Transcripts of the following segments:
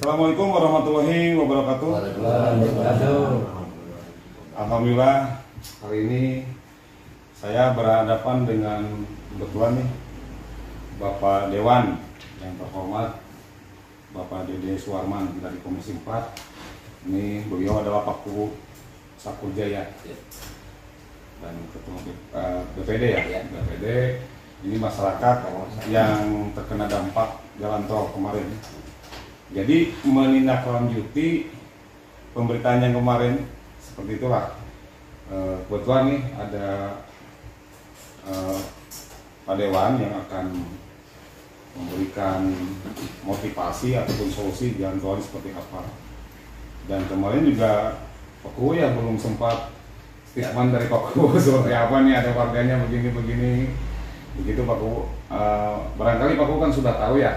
Assalamualaikum warahmatullahi wabarakatuh. Alhamdulillah hari ini saya berhadapan dengan kebetulan nih Bapak Dewan yang terhormat Bapak Dede Suarman dari Komisi 4. Ini beliau adalah Pak Kubu Sakurjaya dan Ketua BPD ya. BPD ini masyarakat yang terkena dampak jalan tol kemarin. Jadi menindaklanjuti pemberitaan yang kemarin seperti itulah. Kebetulan nih ada Pak Dewan yang akan memberikan motivasi ataupun solusi jalan tol seperti apa. Dan kemarin juga Pak Kubu ya belum sempat statement dari Pak Kubu seperti apa nih, ada warganya begini-begini. Begitu Pak Kubu, barangkali Pak Kubu kan sudah tahu ya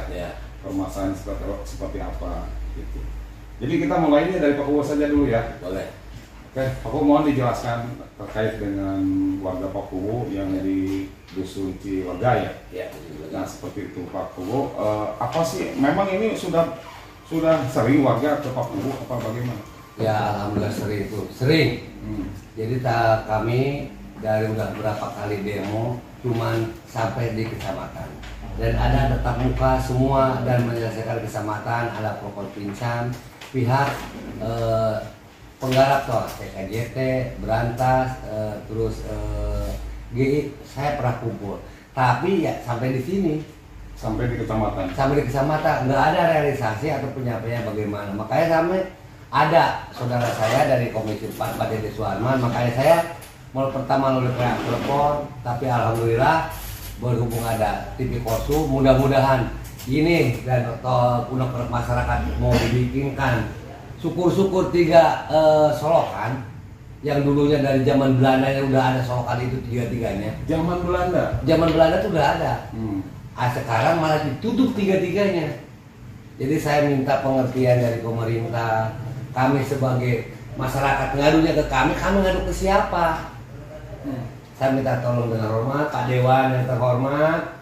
permasalahan seperti apa gitu. Jadi kita mulainya dari Pak Kubu saja dulu ya. Boleh. Oke, Pak Kubu mohon dijelaskan terkait dengan warga Pak Kubu yang di Dusun Ciwagaya. Ya. Nah seperti itu Pak Kubu, apa sih memang ini sudah sering warga ke Pak Kubu apa bagaimana? Ya alhamdulillah sering. Jadi kami dari udah berapa kali demo cuman sampai di kecamatan dan ada tetap muka semua dan menyelesaikan kecamatan, ada pokok pincam pihak penggarap tol TKJT, Berantas, terus GI saya pernah kumpul, tapi ya sampai di sini, Sampai di kecamatan nggak ada realisasi atau penyampaian bagaimana. Makanya kami ada saudara saya dari Komisi 4 Pak Dede Suarman, makanya saya pertama lalu telepon, tapi alhamdulillah berhubung ada TV Korsu, mudah-mudahan ini dan punok masyarakat mau dibikinkan syukur-syukur 3 solokan yang dulunya dari zaman Belanda yang udah ada solokan itu 3-3-nya. Zaman Belanda tuh udah ada. Sekarang malah ditutup 3-3-nya. Jadi saya minta pengertian dari pemerintah. Kami sebagai masyarakat ngadunya ke kami ngadu ke siapa? Saya minta tolong dengan hormat Pak Dewan yang terhormat,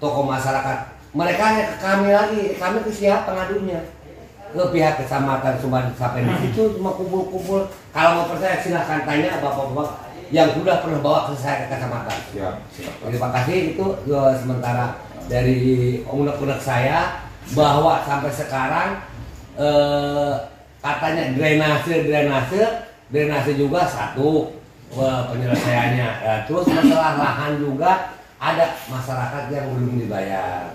tokoh masyarakat. Mereka hanya ke kami lagi, kami ke siapa ngadunya? Ke pihak kecamatan cuma sampai di situ cuma kumpul-kumpul. Kalau mau percaya silahkan tanya bapak-bapak yang sudah pernah bawa ke saya ke kecamatan. Terima kasih itu sementara dari unek-unek saya bahwa sampai sekarang katanya drainase juga satu penyelesaiannya. Terus masalah lahan juga ada masyarakat yang belum dibayar.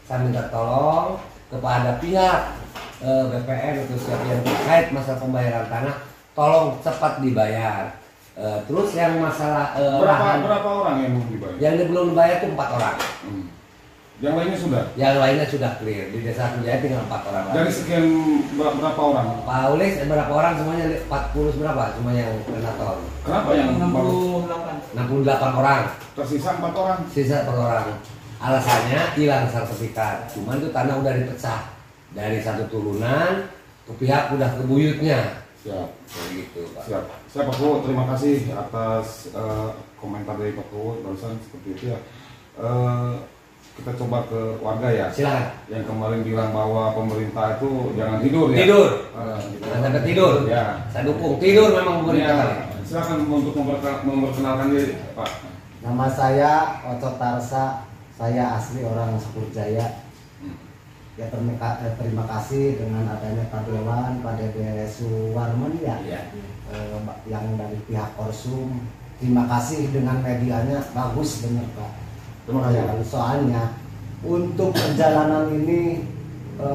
Saya minta tolong kepada pihak BPN atau siapa yang terkait masalah pembayaran tanah, tolong cepat dibayar. Terus yang masalah berapa orang yang belum dibayar? Yang belum dibayar itu 4 orang. Yang lainnya sudah? Yang lainnya sudah clear. Di Desa Kunjaya tinggal 4 orang. Dari sekian berapa orang? Pak Ulis berapa orang semuanya 40 berapa? Semua yang kena tol. Kenapa yang 68 orang. Tersisa 4 orang? Sisa 4 orang. Alasannya hilang sertifikat. Cuman itu tanah udah dipecah dari satu turunan ke pihak udah ke buyutnya. Siap. Begitu Pak. Siap. Saya Pak Kubu terima kasih atas komentar dari Pak Kubu barusan seperti itu ya. Kita coba ke warga ya. Silakan. Yang kemarin bilang bahwa pemerintah itu jangan tidur ya. Tidur. Gitu. Jangan sampai tidur. Ya. Saya dukung. Tidur memang pemerintah. Ya. Silakan untuk memperkenalkan diri, Pak. Nama saya Oco Tarsa. Saya asli orang Sakurjaya. Ya terima kasih dengan adanya Pak Dewan, Pak Dede Suarman ya. Yang dari pihak Korsum. Terima kasih dengan medianya, bagus benar Pak. Terima kasih. Ya, soalnya untuk perjalanan ini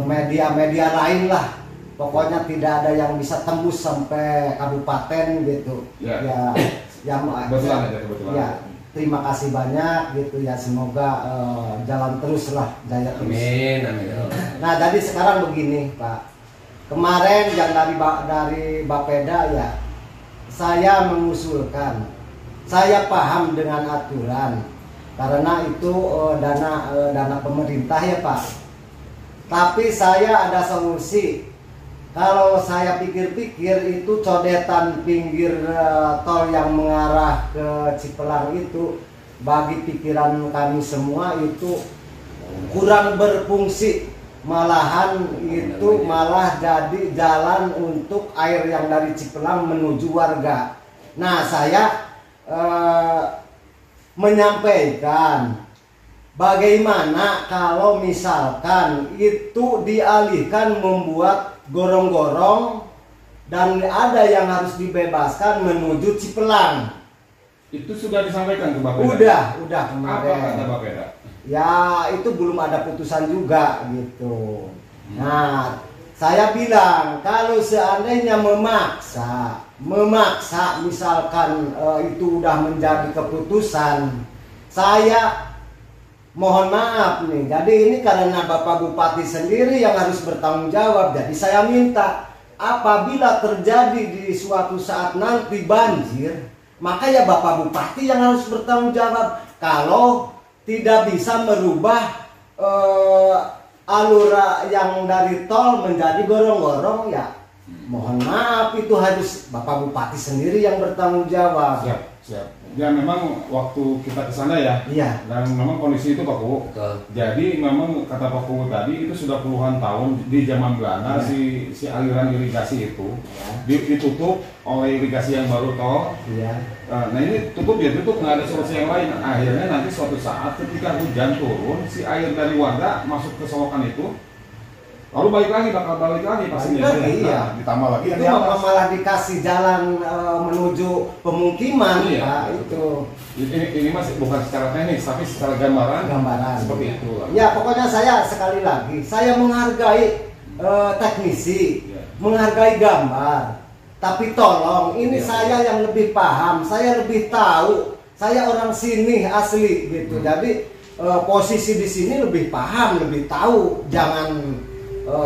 media-media lain lah, pokoknya tidak ada yang bisa tembus sampai kabupaten gitu. Ya. Kebetulan. Ya, terima kasih banyak gitu ya, semoga jalan terus lah, jaya terus. Amin. Nah, jadi sekarang begini Pak, kemarin yang dari Bapeda ya, saya mengusulkan, saya paham dengan aturan karena itu dana pemerintah ya Pak. Tapi saya ada solusi. Kalau saya pikir-pikir itu codetan pinggir tol yang mengarah ke Cipelang itu bagi pikiran kami semua itu kurang berfungsi. malahan itu malah jadi jalan untuk air yang dari Cipelang menuju warga. Nah, saya menyampaikan bagaimana kalau misalkan itu dialihkan membuat gorong-gorong dan ada yang harus dibebaskan menuju Cipelang. Itu sudah disampaikan ke Bapeda? Udah kemarin. Apa kata Bapeda? Ya itu belum ada putusan juga gitu. Nah, saya bilang kalau seandainya memaksa misalkan itu udah menjadi keputusan, saya mohon maaf nih. Jadi ini karena Bapak Bupati sendiri yang harus bertanggung jawab. Jadi saya minta apabila terjadi di suatu saat nanti banjir, maka ya Bapak Bupati yang harus bertanggung jawab. Kalau tidak bisa merubah alur yang dari tol menjadi gorong-gorong, ya mohon maaf itu harus Bapak Bupati sendiri yang bertanggung jawab. Siap. Ya memang waktu kita ke sana ya. Iya. Dan memang kondisi itu Pak Kuwu. Jadi memang kata Pak Kuwu tadi itu sudah puluhan tahun di zaman Belanda si aliran irigasi itu ditutup oleh irigasi yang baru tol. Iya. Nah ini tutup nggak ada solusi yang lain. Akhirnya nanti suatu saat ketika hujan turun, si air dari warga masuk ke selokan itu, lalu bakal balik lagi pastinya. Iya. Ditambah lagi itu malah dikasih jalan menuju pemukiman. Iya, Pak, itu. Ini masih bukan secara teknis tapi secara gambaran seperti itu. Ya pokoknya saya sekali lagi saya menghargai teknisi, menghargai gambar. Tapi tolong, ini saya yang lebih paham, saya lebih tahu, saya orang sini asli gitu. Jadi posisi di sini lebih paham, lebih tahu. Jangan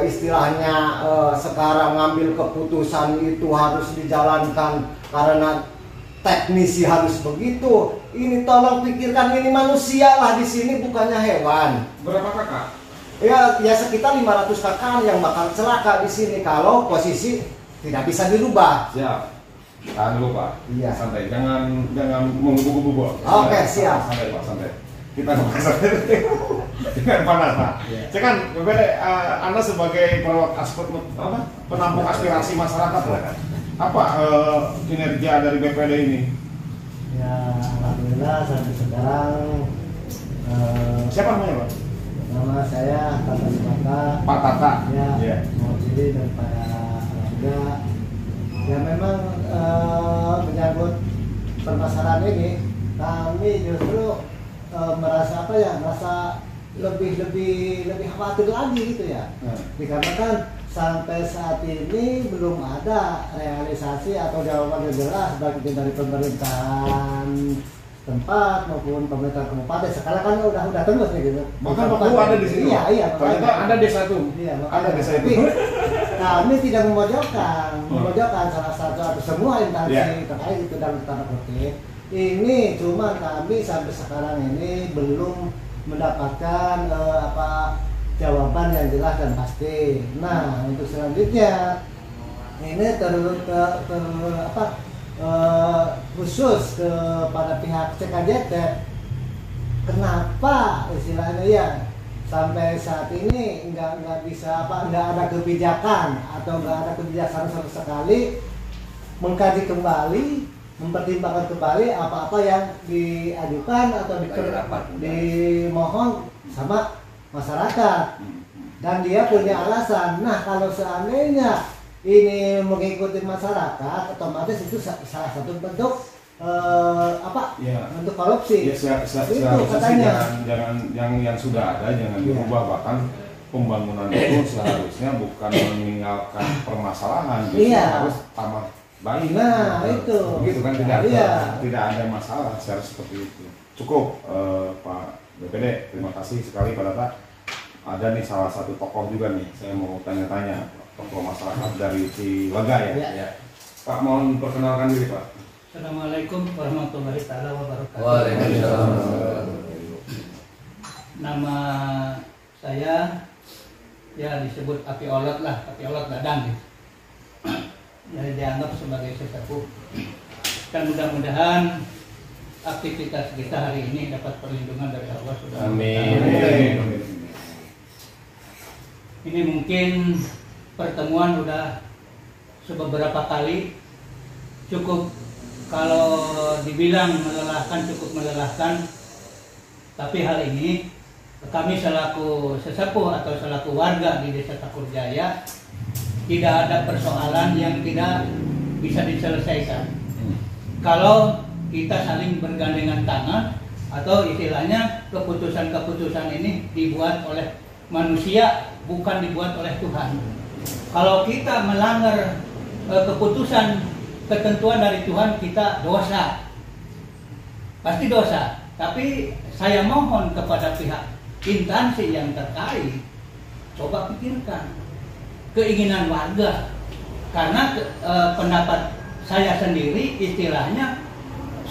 istilahnya sekarang ngambil keputusan itu harus dijalankan karena teknisi harus begitu. Ini tolong pikirkan, ini manusia lah di sini, bukannya hewan. Berapa kakak? Ya sekitar 500 kakak yang bakal celaka di sini kalau posisi tidak bisa dirubah. Siap. Tahan dulu Pak. Iya. Santai. Jangan menggebu-gebu. Oke, siap. Santai Pak, santai. Kita santai. Jangan panas Pak. Iya. Saya kan Anda sebagai penampung aspirasi masyarakat lah. Apa kinerja dari BPD ini? Ya alhamdulillah sampai sekarang. Siapa namanya Pak? Nama saya Tata Sumata. Pak Tata. Ya. Mewakili daripada ya memang menyangkut permasalahan ini kami justru merasa merasa lebih khawatir lagi gitu ya. Dikarenakan sampai saat ini belum ada realisasi atau jawaban yang jelas baik itu dari pemerintahan tempat maupun pemerintah kabupaten. Sekarang kan udah tembus nih gitu. Bahkan Pak ada di sini. Iya. Ternyata ada desa itu. Iya, ada desa itu. Kami tidak memojokkan salah satu atau semua instansi terkait itu dalam tanda kutip. Ini cuma kami sampai sekarang ini belum mendapatkan jawaban yang jelas dan pasti. Nah, untuk selanjutnya ini khusus kepada pihak CKJT, kenapa istilahnya ya sampai saat ini nggak bisa nggak ada kebijakan atau nggak ada kebijaksanaan sama sekali mengkaji kembali, mempertimbangkan kembali apa-apa yang diajukan atau dimohon sama masyarakat, dan dia punya alasan. Nah, kalau seandainya ini mengikuti masyarakat, otomatis itu salah satu bentuk bentuk korupsi. Ya, itu katanya. Jangan yang sudah ada jangan dirubah, bahkan pembangunan itu seharusnya bukan meninggalkan permasalahan, justru harus tambah baik. Nah, itu. Begitu kan, tidak ada masalah secara seperti itu. Cukup Pak BPD, terima kasih sekali Pak Tata. Ada nih salah satu tokoh juga nih, saya mau tanya-tanya. Tokoh masyarakat dari Cilega ya. Pak, mohon perkenalkan diri Pak. Assalamualaikum warahmatullahi wabarakatuh. Waalaikumsalam. Nama saya ya disebut Api Olot Ladang gitu. Jadi dianggap sebagai sesepuh. Dan mudah-mudahan aktivitas kita hari ini dapat perlindungan dari Allah Subhanahu wa Ta'ala. Amin. Ini mungkin pertemuan udah beberapa kali, cukup kalau dibilang melelahkan, cukup melelahkan. Tapi hal ini kami selaku sesepuh atau selaku warga di Desa Sakurjaya tidak ada persoalan yang tidak bisa diselesaikan kalau kita saling bergandengan tangan, atau istilahnya keputusan-keputusan ini dibuat oleh manusia, bukan dibuat oleh Tuhan. Kalau kita melanggar keputusan, ketentuan dari Tuhan, kita dosa, pasti dosa. Tapi saya mohon kepada pihak instansi yang terkait, coba pikirkan keinginan warga, karena pendapat saya sendiri, istilahnya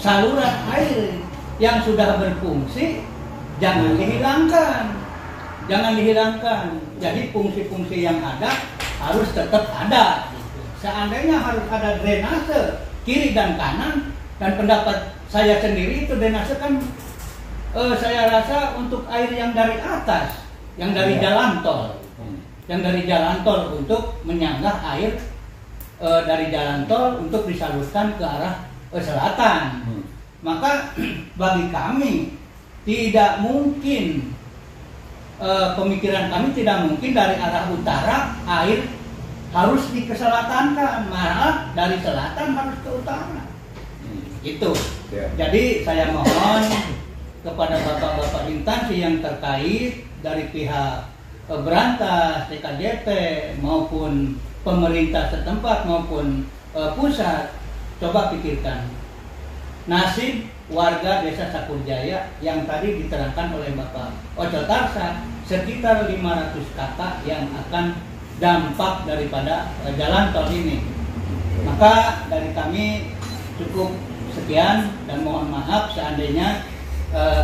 saluran air yang sudah berfungsi jangan dihilangkan, jangan dihilangkan. Jadi fungsi-fungsi yang ada harus tetap ada. Seandainya harus ada drainase kiri dan kanan, dan pendapat saya sendiri itu drainase kan saya rasa untuk air yang dari atas, yang dari jalan tol, yang dari jalan tol untuk menyanggah air dari jalan tol untuk disalurkan ke arah selatan. Maka bagi kami tidak mungkin, pemikiran kami tidak mungkin dari arah utara air harus dikeselatankan, malah dari selatan harus ke utara. Itu. Jadi saya mohon kepada bapak-bapak instansi yang terkait dari pihak Berantas, TKJP maupun pemerintah setempat maupun pusat, coba pikirkan nasib warga Desa Sakurjaya yang tadi diterangkan oleh Bapak Oco Tarsa, sekitar 500 kakak yang akan dampak daripada jalan tol ini. Maka dari kami cukup sekian, dan mohon maaf seandainya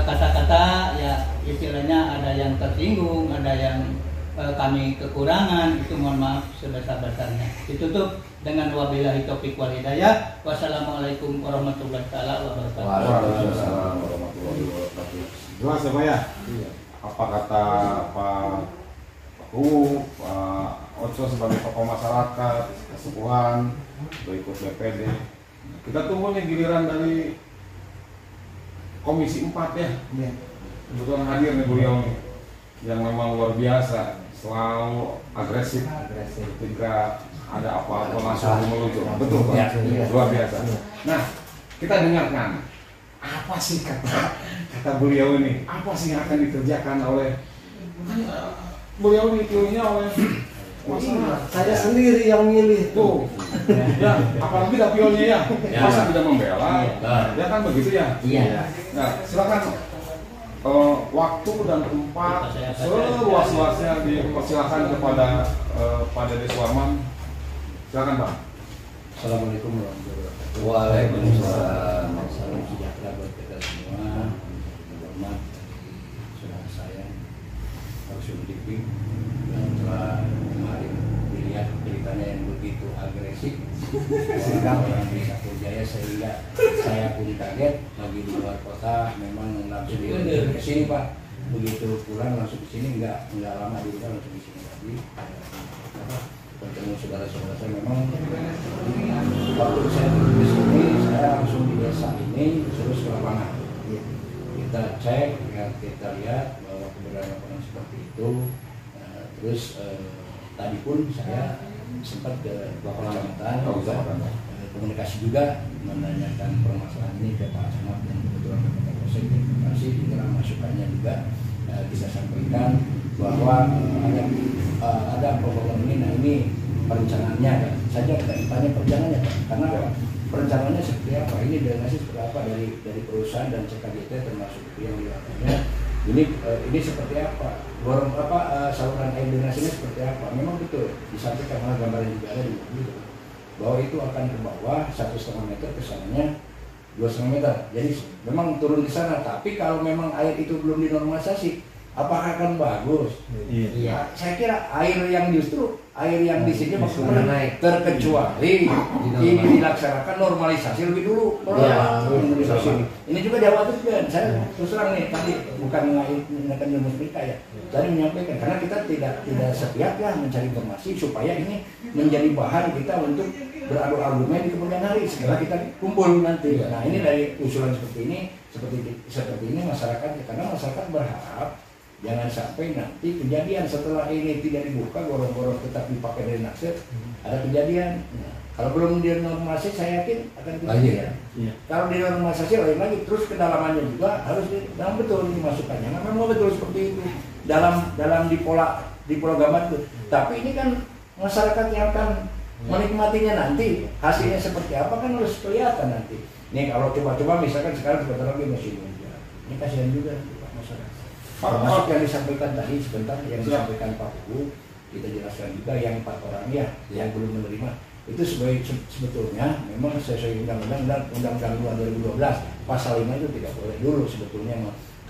kata-kata ya istilahnya ada yang tersinggung, ada yang kami kekurangan, itu mohon maaf sebesar-besarnya. Ditutup dengan wabillahi taufiq wal hidayah. Wassalamualaikum warahmatullahi wabarakatuh. Waalaikumsalam warahmatullahi wabarakatuh. Jelas ya Pak ya? Iya. Apa kata Pak Pak Oco sebagai tokoh masyarakat, kesepuhan, berikut BPD. Kita tunggu nih giliran dari Komisi 4 ya. Kebetulan hadir nih beliau nih, yang memang luar biasa, selalu agresif ketika ada apa-apa langsung meluncur. Betul Pak, luar biasa. Nah, kita dengarkan apa sih kata beliau ini, apa sih yang akan dikerjakan oleh beliau dipilihnya oleh masyarakat. Saya sendiri yang milih Tuh, ya, apalagi dapilnya ya, masa tidak membela, ya kan begitu ya. Iya. Nah, silakan waktu dan tempat seluas-luasnya dipersilakan kepada Pak Dede Suarman. Silakan Pak. Assalamualaikum warahmatullahi wabarakatuh. Waalaikumsalam. Salam sejahtera buat kita semua. Hormat saudara saya Rasul Diping yang telah kemarin dilihat beritanya yang begitu agresif orang di Sakurjaya, sehingga saya pun kaget. Lagi di luar kota memang langsung ke sini Pak. Begitu pulang langsung ke sini, enggak lama di rumah, langsung di sini lagi. Bertemu saudara-saudara saya. Memang waktu saya di sini, saya langsung di desa ini terus ke lapangan. Kita cek, kita lihat bahwa keberadaan orang seperti itu. Terus tadi pun saya sempat ke kecamatan, komunikasi juga menanyakan permasalahan ini ke Pak Camat dan kebetulan ke Pak Polsek. Terima kasih, kita masukannya juga kita sampaikan bahwa ada pembangunan ini. Nah ini perencanaannya kan saja kita tanya perencanaannya kan, karena perencanaannya seperti apa, ini drainase seperti apa dari perusahaan dan CKJT termasuk yang di lapangannya. Ini seperti apa, saluran air drainasenya seperti apa. Memang betul disampaikan, karena gambarnya juga ada di mobil bahwa itu akan ke bawah 1,5 meter, ke sananya 2,5 meter. Jadi memang turun ke sana. Tapi kalau memang air itu belum dinormalisasi, apakah akan bagus? Iya. Saya kira air yang di sini maksudnya naik. terkecuali ini dilaksanakan normalisasi lebih dulu. Iya. Normalisasi. Ini juga dikhawatirkan. Saya terus terang nih tadi bukan menggunakan ilmu mereka ya. Tadi menyampaikan karena kita tidak sepihak ya mencari informasi supaya ini menjadi bahan kita untuk beradu argumen di kemudian hari setelah kita kumpul nanti. Nah ini dari usulan seperti ini masyarakat karena masyarakat berharap jangan sampai nanti kejadian setelah ini tidak dibuka gorong-gorong tetap dipakai dari naksir ada kejadian. Nah, kalau belum dinormalisasi saya yakin akan kejadian. Iya. Kalau dinormalisasi lain lagi terus kedalamannya juga harus dalam betul dimasukkannya. Memang betul seperti itu dalam di pola gambar itu. Tapi ini kan masyarakat yang akan menikmatinya nanti hasilnya seperti apa kan harus kelihatan nanti. Nih kalau coba-coba misalkan sekarang sebentar lagi masih hujan. Ini kasihan juga Pak masyarakat. Termasuk yang disampaikan tadi sebentar yang disampaikan Pak Pugu, kita jelaskan juga yang 4 orang ya yang belum menerima itu sebetulnya memang sesuai undang-undang 2 2012 pasal 5 itu tidak boleh dulu sebetulnya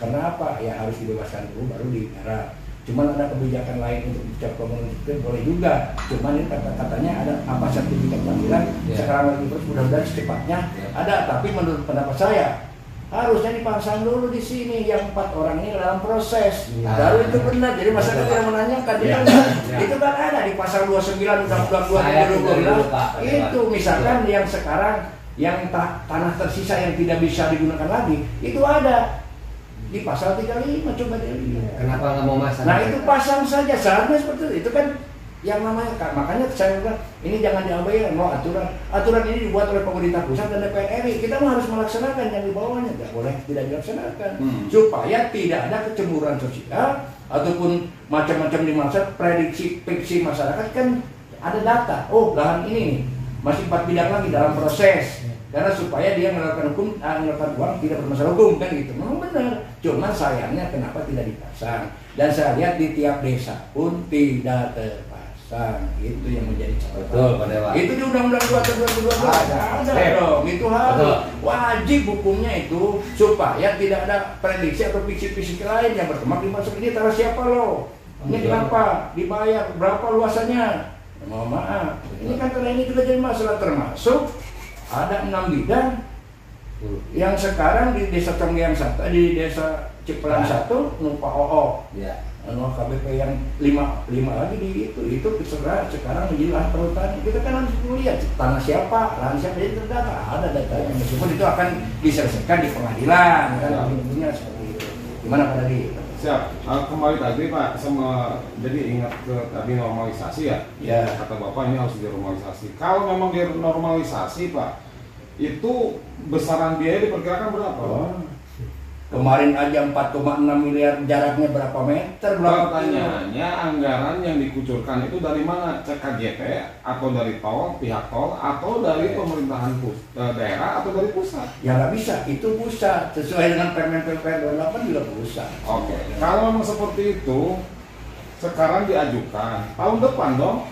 karena apa ya harus dibebaskan dulu baru digarap. Cuman ada kebijakan lain untuk dicap komunitas boleh juga. Cuman ini katanya ada apa sertifikat panggilan sekarang lagi terus mudah-mudahan secepatnya ada. Tapi menurut pendapat saya harusnya dipasang dulu di sini yang 4 orang ini dalam proses. Baru itu benar. Jadi masyarakat tidak menanyakan. Itu kan ada di pasal 29 Undang-Undang 2012. Itu misalkan yang sekarang yang tanah tersisa yang tidak bisa digunakan lagi itu ada di pasal 35 coba dilihat. Kenapa nggak mau masang? Nah itu pasang saja seharusnya seperti itu kan yang namanya makanya saya bilang ini jangan diabaikan aturan ini dibuat oleh pemerintah pusat dan DPR RI kita harus melaksanakan yang di bawahnya tidak boleh tidak dilaksanakan supaya tidak ada kecemburuan sosial ataupun macam-macam di masa prediksi masyarakat kan ada data lahan ini masih 4 bidang lagi dalam proses karena supaya dia melakukan uang tidak bermasalah hukum kan gitu memang benar cuman sayangnya kenapa tidak dipasang dan saya lihat di tiap desa pun tidak terpasang itu yang menjadi catatan itu di Undang-Undang 2 ada dong itu harus wajib hukumnya itu supaya tidak ada prediksi atau fisik lain yang berkembang di masa ini terus siapa loh ini kenapa dibayar berapa luasannya mohon maaf ini kan karena ini juga jadi masalah termasuk ada 6 bidang yang sekarang di desa Conggiang 1 di desa Cipelang 1 numpak OO KBP yang 5 lagi di itu sekarang menjadi lahan perhutanan kita kan harus melihat tanah siapa lahan siapa jadi terdata ada datanya meskipun itu akan diselesaikan di pengadilan kan intinya seperti itu gimana Pak Dadi? Siap, kembali tadi Pak sama jadi ingat ke tadi normalisasi ya kata Bapak ini harus dinormalisasi kalau memang dinormalisasi Pak itu besaran biaya diperkirakan berapa? Kemarin aja 4,6 miliar jaraknya berapa meter? Pertanyaannya anggaran yang dikucurkan itu dari mana? CKGT atau dari pihak tol atau dari pemerintahan daerah atau dari pusat? Ya nggak bisa, itu pusat sesuai dengan Permen PPR 28 juga pusat. Oke, kalau memang seperti itu sekarang diajukan tahun depan dong?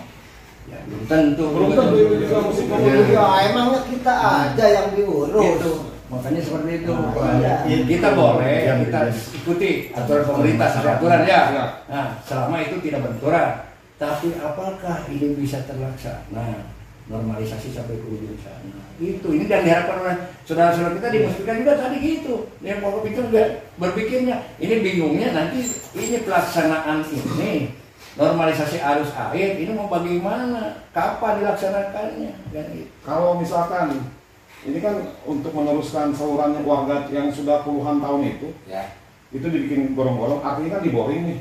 Ya belum tentu. Juga musim pemilu. Ya emangnya kita aja yang diurus. Gitu. Makanya seperti itu. Kita boleh kita ikuti aturan pemerintah aturan ya. Nah, selama itu tidak benturan. Tapi apakah ini bisa terlaksana? Normalisasi sampai ke ujung sana. Itu ini dan diharapkan oleh saudara-saudara kita di Musbika juga tadi gitu. Yang pokok itu juga berpikirnya. Ini bingungnya nanti ini pelaksanaan ini normalisasi arus air ini mau bagaimana? Kapan dilaksanakannya? Dan itu. Kalau misalkan ini kan untuk meneruskan saluran warga yang sudah puluhan tahun itu itu dibikin gorong-gorong, artinya kan diboring nih.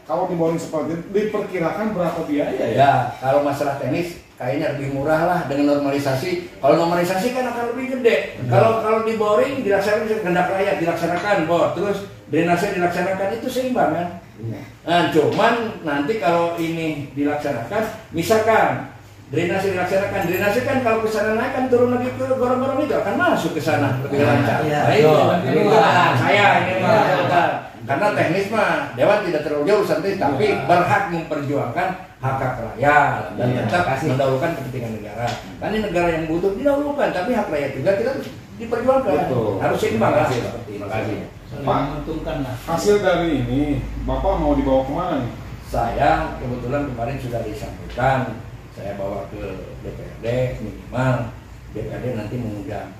Kalau diboring seperti itu, diperkirakan berapa biaya ya? Kalau masalah teknis kayaknya lebih murah lah dengan normalisasi. Kalau normalisasi kan akan lebih gede. Kalau diboring dilaksanakan kehendak rakyat dilaksanakan bor, terus drainase dilaksanakan itu seimbang kan? Nah, cuman nanti kalau ini dilaksanakan, misalkan drainase dilaksanakan, drainase kan kalau ke sana naik kan turun lagi ke gorong-gorong itu akan masuk ke sana lebih lancar. Ini karena teknis mah Dewan tidak terlalu jauh urusan teknis, tapi berhak memperjuangkan hak rakyat dan tetap mendahulukan kepentingan negara. Kan ini negara yang butuh didahulukan, tapi hak rakyat juga kita diperjuangkan. Betul. Harus seimbang lah. Terima kasih. Saling Pak. menguntungkan lah. Hasil dari ini, Bapak mau dibawa kemana nih? Saya kebetulan kemarin sudah disampaikan, saya bawa ke DPRD minimal, DPRD nanti mengundang,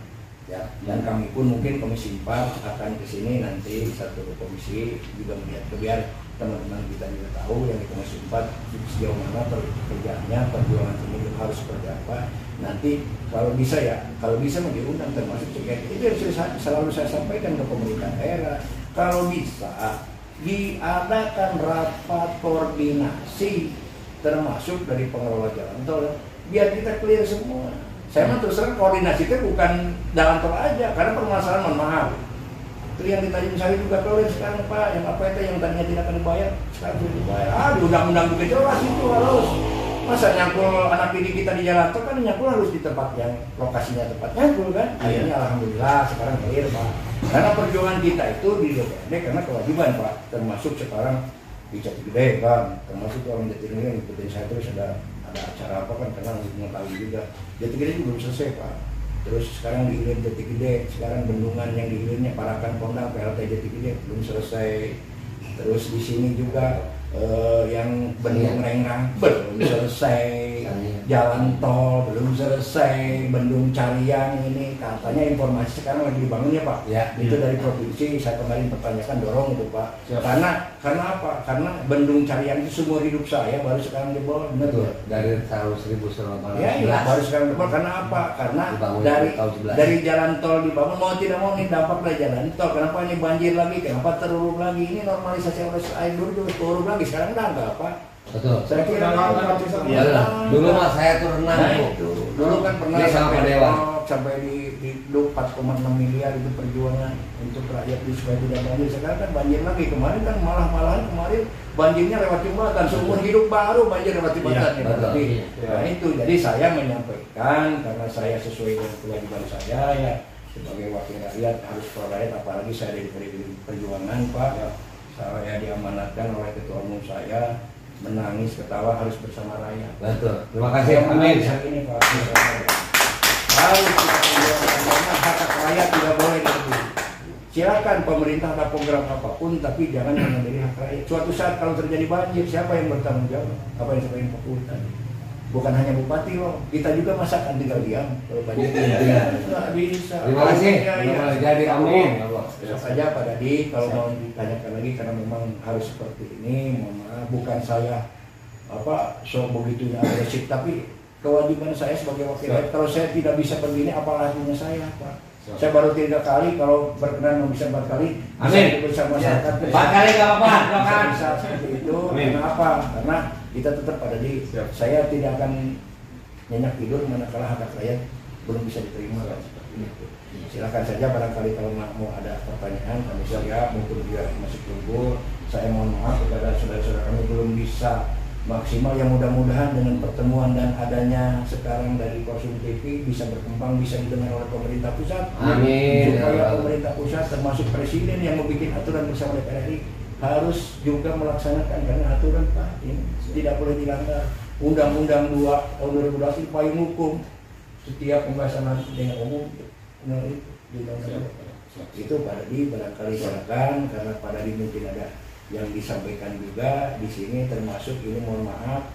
ya. Dan kami pun mungkin Komisi 4 akan ke sini nanti satu komisi juga melihat biar teman-teman kita juga tahu yang di Komisi 4 sejauh mana pekerjaannya, perjuangan ini harus seperti apa. Nanti kalau bisa mau diundang termasuk terkait itu yang selalu saya sampaikan ke pemerintah daerah. Kalau bisa diadakan rapat koordinasi termasuk dari pengelola jalan tol biar kita clear semua. Saya mah terus terang koordinasi itu bukan jalan tol aja karena permasalahan mohon maaf. Itu yang di Tanjung Sari juga clear sekarang Pak, yang apa itu yang tadinya tidak akan dibayar sekarang sudah dibayar. Di undang-undang juga jelas itu harus. Masa nyangkul anak didik kita di jalan tol kan nyangkul harus di tempat yang lokasinya tepat nyangkul kan. Akhirnya alhamdulillah sekarang clear Pak. Karena perjuangan kita itu di DPRD karena kewajiban Pak, termasuk sekarang di Jatigede kan, termasuk orang Jatigede yang ikutin saya terus ada acara apa kan karena untuk mengetahui juga. Jatigede juga belum selesai Pak. Terus sekarang di hilir Jatigede, sekarang bendungan yang di hilirnya Parakan Pondang PLT Jatigede belum selesai. Terus di sini juga yang bendung Rengrang belum selesai, jalan tol belum selesai, bendung Cariang ini katanya informasi sekarang lagi dibangun ya Pak. Ya. Itu dari provinsi saya kemarin pertanyakan dorong itu Pak. Siap. Karena apa? Karena bendung Cariang itu seumur hidup saya baru sekarang dibangun. Benar Betul. ya? Dari tahun 1911. Ya, baru sekarang dibangun. Karena apa? Karena Dibangun tahun 11. dari jalan tol dibangun mau tidak mau ini dampak dari jalan tol. Kenapa ini banjir lagi? Kenapa teruruk lagi? Ini normalisasi arus air dulu turun lagi. Sekarang udah enggak apa? Betul. Saya kira Ya, dulu mah saya tuh renang Nah, Bu. itu. Dulu kan pernah Ini sama sampai Pak Dewa. sampai di 4,6 miliar itu perjuangan untuk rakyat di supaya tidak banjir. Sekarang kan banjir lagi. Kemarin kan malahan kemarin banjirnya lewat jembatan. Seumur hidup baru banjir lewat jembatan. Iya, Ya, betul. berarti. Iya. Nah itu. Jadi saya menyampaikan karena saya sesuai dengan kewajiban saya ya sebagai wakil rakyat harus pro rakyat apalagi saya dari PDI Perjuangan Pak. Ya. Saya diamanatkan oleh ketua umum saya menangis ketawa harus bersama rakyat. Betul. Terima kasih. Amin. Saat ini Pak. Harus kita perjuangkan karena hak rakyat tidak boleh direbut. Silakan pemerintah ada program apapun, tapi jangan mengambil hak rakyat. Suatu saat kalau terjadi banjir, siapa yang bertanggung jawab? Apa yang saya fokus tadi? Bukan hanya bupati loh, kita juga masa akan tinggal diam kalau banjir. Iya. Nggak bisa. Terima kasih. Ya, ya. Mudah-mudahan jadi amin. Bisa saja Pak Dadi, kalau mau ditanyakan lagi karena memang harus seperti ini, mohon maaf, bukan saya so begitunya agresif, tapi kewajiban saya sebagai wakil rakyat. Kalau saya tidak bisa begini, apa artinya saya Pak? Saya baru 3 kali, kalau berkenan bisa 4 kali. Amin. Bersama masyarakat. 4 kali nggak apa-apa. Bisa seperti itu. Amin. Kenapa? Karena kita tetap pada di. Siap. Saya tidak akan nyenyak tidur manakala hak rakyat belum bisa diterima kan seperti itu. Silakan saja barangkali kalau mau ada pertanyaan kami siap mungkin juga masih tunggu. Saya mohon maaf kepada saudara-saudara kami belum bisa maksimal yang mudah-mudahan dengan pertemuan dan adanya sekarang dari Korsum TV bisa berkembang, bisa didengar oleh pemerintah pusat. Amin. Supaya pemerintah pusat termasuk presiden yang membuat aturan bersama DPR RI harus juga melaksanakan karena aturan Pak ini tidak boleh dilanggar. Undang-Undang 2 tahun 2012 itu payung hukum setiap pembahasan dengan umum di undang-undang itu Pak Dadi barangkali silakan karena Pak Dadi mungkin ada yang disampaikan juga di sini termasuk ini mohon maaf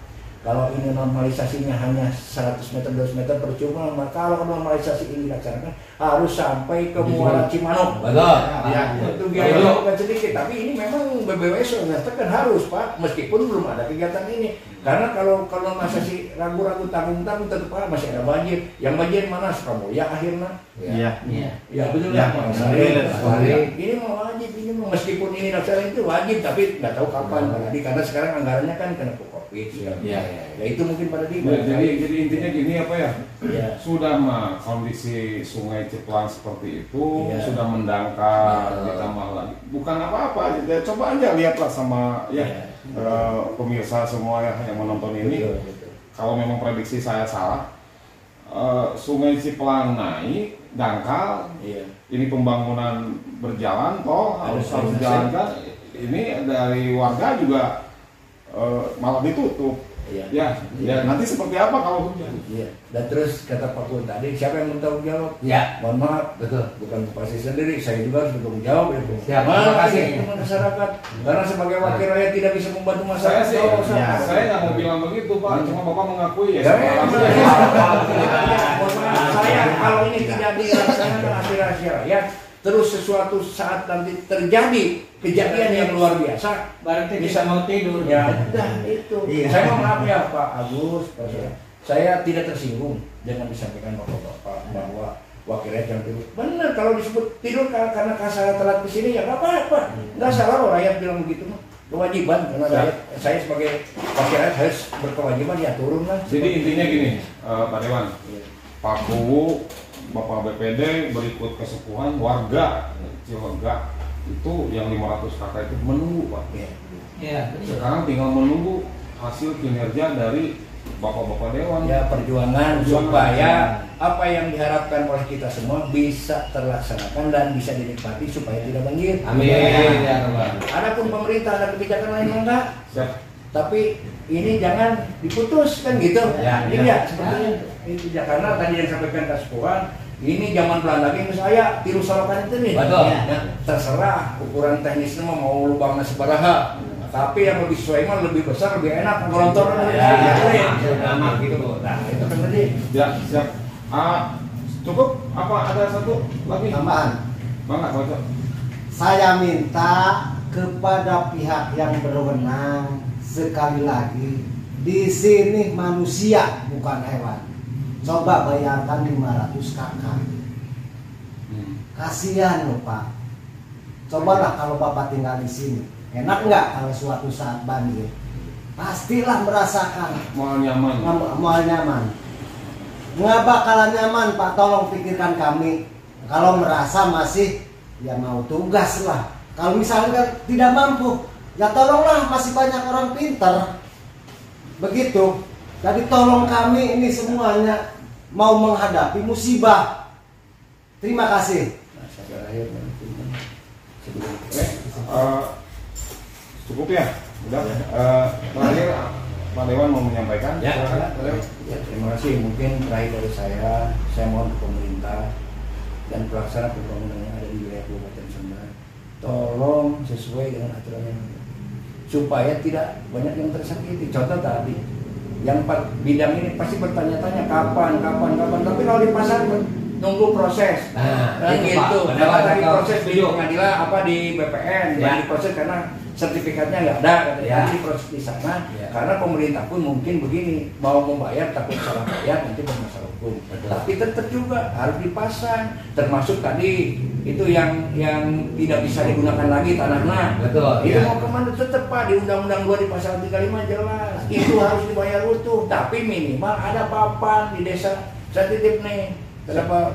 kalau ini normalisasinya hanya 100 meter 200 meter percuma maka kalau normalisasi ini dilaksanakan harus sampai ke Muara Cimanuk. Betul. Ya, itu biaya bukan sedikit tapi ini memang BBWS menyatakan harus Pak meskipun belum ada kegiatan ini karena kalau normalisasi ragu-ragu tanggung-tanggung tetap masih ada banjir yang banjir mana Sukamulya akhirnya. Iya. Ya betul Ya, ya. Ini mau wajib ini mau meskipun ini laksanakan itu wajib tapi nggak tahu kapan Pak Dadi karena sekarang anggarannya kan kena COVID. Iya. Ya itu mungkin Pak Dadi. Ya, jadi intinya gini apa ya? Ya. Sudah mah kondisi Sungai Ceplang seperti itu Iya. sudah mendangkal Betul. ditambah lagi. Bukan apa-apa, ya, coba aja lihatlah sama ya pemirsa semua ya yang menonton ini. Betul. Kalau memang prediksi saya salah, Sungai Ceplang naik, dangkal. Iya. Ini pembangunan berjalan, toh harus selesai. dijalankan. Ini dari warga juga malah ditutup. Ya, nanti seperti apa kalau hujan? Iya. Dan terus kata Pak Kun tadi, siapa yang bertanggung jawab? Ya. Mohon maaf, Betul. bukan Bupati sendiri, saya juga harus bertanggung jawab ya. Siap, terima kasih. Itu masyarakat, karena sebagai wakil rakyat tidak bisa membantu masyarakat. Saya nggak mau bilang begitu Pak, cuma Bapak mengakui ya. Saya kalau ini tidak dilaksanakan aspirasi rakyat, terus sesuatu saat nanti terjadi kejadian yang luar biasa, Berarti bisa mau tidur. ya udah itu. Iya. Saya mohon maaf ya Pak Agus, saya tidak tersinggung dengan disampaikan Bapak bahwa wakil rakyat yang tidur. Benar, kalau disebut tidur karena saya telat ke sini ya nggak apa-apa, nggak salah loh rakyat bilang begitu mah. Kewajiban karena rakyat, saya sebagai wakil rakyat harus berkewajiban ya turun lah. Jadi intinya gini, Pak Dewan, Pak Kuwu, Bapak BPD berikut kesepuhan warga Cilegak itu yang 500 kakak itu menunggu Pak. Ya. Sekarang tinggal menunggu hasil kinerja dari Bapak-Bapak Dewan. Ya perjuangan supaya apa yang diharapkan oleh kita semua bisa terlaksanakan dan bisa dinikmati supaya tidak banjir. Amin. Ya, Pak. Adapun pemerintah ada kebijakan lain enggak, Siap. tapi ini jangan diputus kan gitu. Ya, Ini ya. ya seperti itu ya, karena tadi yang sampaikan Kak Sepuhan, ini zaman Belanda ini saya tiru solokan itu nih. Betul. Ya, terserah ukuran teknisnya mau lubangnya sebaraha. Tapi yang lebih sesuai mah lebih besar, lebih enak, ngelontor Ya, nama gitu. Nah, itu kan tadi. Ya, siap. Cukup? Apa ada satu lagi? Tambahan. Bangga, cocok. Saya minta kepada pihak yang berwenang sekali lagi, di sini manusia bukan hewan. Coba bayangkan 500 kakak. Kasihan loh Pak. Cobalah kalau Bapak tinggal di sini. Enak nggak kalau suatu saat banjir? Pastilah merasakan Mau nyaman. mau nyaman. Nggak bakalan nyaman Pak, tolong pikirkan kami. Kalau merasa masih ya mau tugas lah. Kalau misalnya tidak mampu, ya tolonglah, masih banyak orang pintar. Begitu. Jadi tolong kami ini semuanya mau menghadapi musibah. Terima kasih. Nah, saya terakhir sebelum Cukup ya? Udah. Terakhir Pak Dewan mau menyampaikan. Ya. Silakan, Pak Dewan. ya, terima kasih. Mungkin terakhir dari saya mohon ke pemerintah dan pelaksana pembangunan yang ada di wilayah Kabupaten Sumbar, tolong sesuai dengan aturan yang ada, supaya tidak banyak yang tersakiti. Contoh tadi, yang bidang ini pasti bertanya-tanya kapan, tapi kalau di pasar nunggu proses. Nah, Kan itu, gitu. Pak. Kalau tadi Benar, proses di setuju. pengadilan apa di BPN, Ya. dan diproses karena sertifikatnya nggak ada, katanya. Ya. Jadi proses di sana. Ya. Karena pemerintah pun mungkin begini, mau membayar takut salah bayar nanti bermasalah hukum. Betul. Tapi tetap juga harus dipasang. Termasuk tadi itu yang tidak bisa digunakan lagi tanahnya. Betul, Itu ya. mau kemana tetap Pak, di Undang-Undang 2 di pasal 35 jelas. Itu harus dibayar utuh. Tapi minimal ada papan di desa. Saya titip nih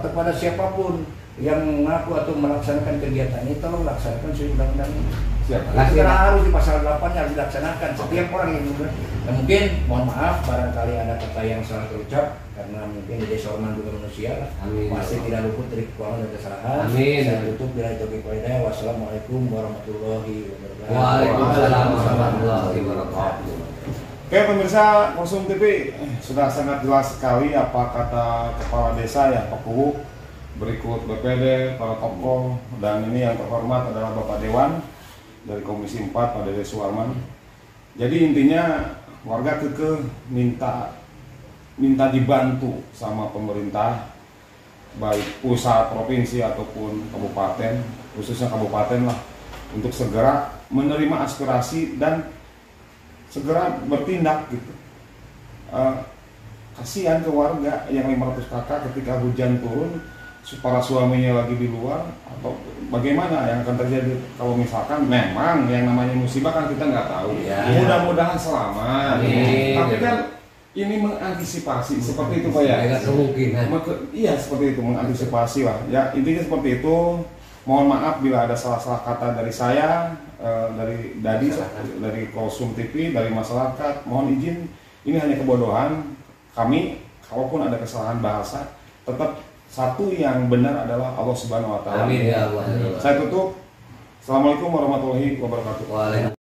kepada siapapun yang mengaku atau melaksanakan kegiatan ini, tolong laksanakan sesuai undang-undang ini. Siap. Karena harus di pasal 8 harus dilaksanakan. Setiap orang yang mungkin mohon maaf barangkali ada kata yang salah terucap, karena mungkin di sorman juga manusia lah. Amin. Masih tidak luput dari kekurangan dan kesalahan. Amin. Saya tutup bila itu hidayah. Wassalamualaikum warahmatullahi wabarakatuh. Waalaikumsalam warahmatullahi wabarakatuh. Oke pemirsa Konsum TV, sudah sangat jelas sekali apa kata kepala desa ya Pak Kuwu, berikut BPD, para tokoh, dan ini yang terhormat adalah Bapak Dewan dari Komisi 4 Pak Dede Suwarman. Jadi intinya warga kekeh minta dibantu sama pemerintah, baik pusat, provinsi ataupun kabupaten, khususnya kabupaten lah, untuk segera menerima aspirasi dan segera bertindak gitu. Kasihan ke warga yang 500 kakak ketika hujan turun, para suaminya lagi di luar, atau bagaimana yang akan terjadi kalau misalkan memang yang namanya musibah kan kita nggak tahu. Ya. Mudah-mudahan selamat. Amin. Tapi kan ini mengantisipasi seperti itu Pak ya. Ada kemungkinan. Iya seperti itu, mengantisipasi lah. Ya intinya seperti itu. Mohon maaf bila ada salah-salah kata dari saya, dari Dadi, dari Konsum TV, dari masyarakat. Mohon izin, ini hanya kebodohan kami. Kalaupun ada kesalahan bahasa, tetap satu yang benar adalah Allah Subhanahu Wa Taala. Amin ya Allah. Saya tutup. Assalamualaikum warahmatullahi wabarakatuh. Waalaikumsalam.